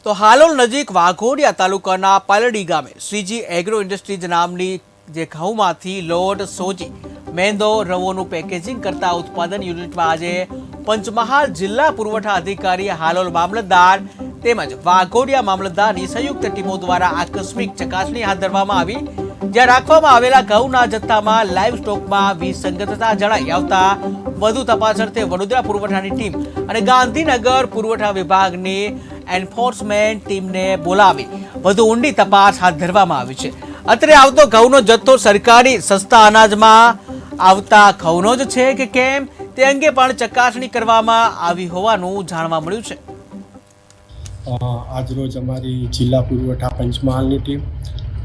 તો હાલોલ નજીક વાઘોડિયા તાલુકાના પાલડી ગામે શ્રીજી એગ્રો ઇન્ડસ્ટ્રીઝ નામની જે ઘઉંમાંથી લોટ સોજી મેંદો રવોનું પેકેજિંગ કરતા ઉત્પાદન યુનિટમાં આજે પંચમહાલ જિલ્લા પુરવઠા અધિકારી હાલોલ મામલતદાર તેમજ વાઘોડિયા મામલતદારની સંયુક્ત ટીમો દ્વારા આકસ્મિક ચકાસણી હાથ ધરવામાં આવી, જ્યાં રાખવામાં આવેલા ઘઉંના જથ્થામાં લાઈવ સ્ટોકમાં વિસંગતતા જણાઈ આવતા વધુ તપાસ અર્થે વડોદરા પુરવઠાની ટીમ અને ગાંધીનગર પુરવઠા વિભાગની એન્ફોર્સમેન્ટ ટીમને બોલાવી વધુ ઊંડી તપાસ હાથ ધરવામાં આવી છે. અત્રે આવતો ઘઉંનો જથ્થો સરકારી સસ્તા અનાજમાં આવતા ઘઉંનો જ છે કે કેમ તે અંગે પણ ચકાસણી કરવામાં આવી હોવાનું જાણવા મળ્યું છે. આજરોજ અમારી જિલ્લા પુરવઠા પંચમહાલની ટીમ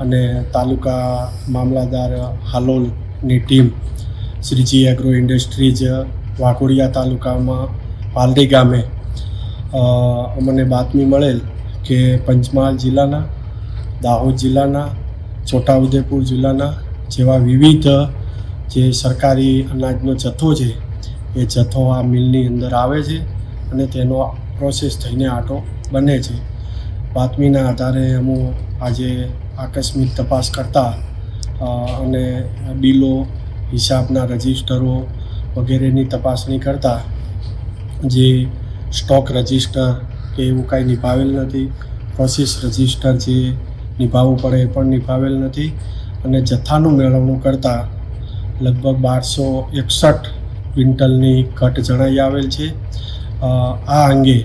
અને તાલુકા મામલતદાર હાલોલની team Shreeji agro industries Waghodia તાલુકામાં પાલડી ગામે અમને બાતમી મળેલ કે પંચમહાલ જિલ્લાના, દાહોદ જિલ્લાના, છોટાઉદેપુર જિલ્લાના જેવા વિવિધ જે સરકારી અનાજનો જથ્થો છે એ જથ્થો આ મિલની અંદર આવે છે અને તેનો પ્રોસેસ થઈને આટો બને છે. બાતમીના આધારે અમે આજે આકસ્મિક તપાસ કરતા અને બિલો, હિસાબના રજિસ્ટરો વગેરેની તપાસણી કરતા જે સ્ટોક રજિસ્ટર કે એવું કાંઈ નિભાવેલ નથી, પ્રોસેસ રજિસ્ટર જે નિભાવવું પડે એ પણ નિભાવેલ નથી અને જથ્થાનું મેળવણું કરતાં લગભગ 1261 ક્વિન્ટલની ઘટ જણાઈ આવેલ છે. આ અંગે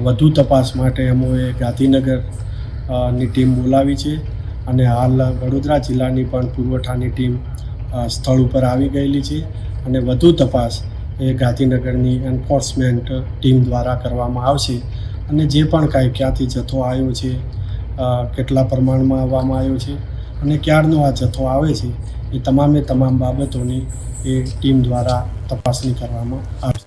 વધુ તપાસ માટે અમોએ ગાંધીનગરની ટીમ બોલાવી છે અને હાલ વડોદરા જિલ્લાની પણ પુરવઠાની ટીમ સ્થળ ઉપર આવી ગયેલી છે અને વધુ તપાસ એ ગાંધીનગરની એન્ફોર્સમેન્ટ ટીમ દ્વારા કરવામાં આવશે અને જે પણ કાંઈ ક્યાંથી જથ્થો આવ્યો છે, કેટલા પ્રમાણમાં આવવામાં આવ્યો છે અને ક્યારનો આ જથ્થો આવે છે એ તમામ બાબતોની એ ટીમ દ્વારા તપાસણી કરવામાં આવશે.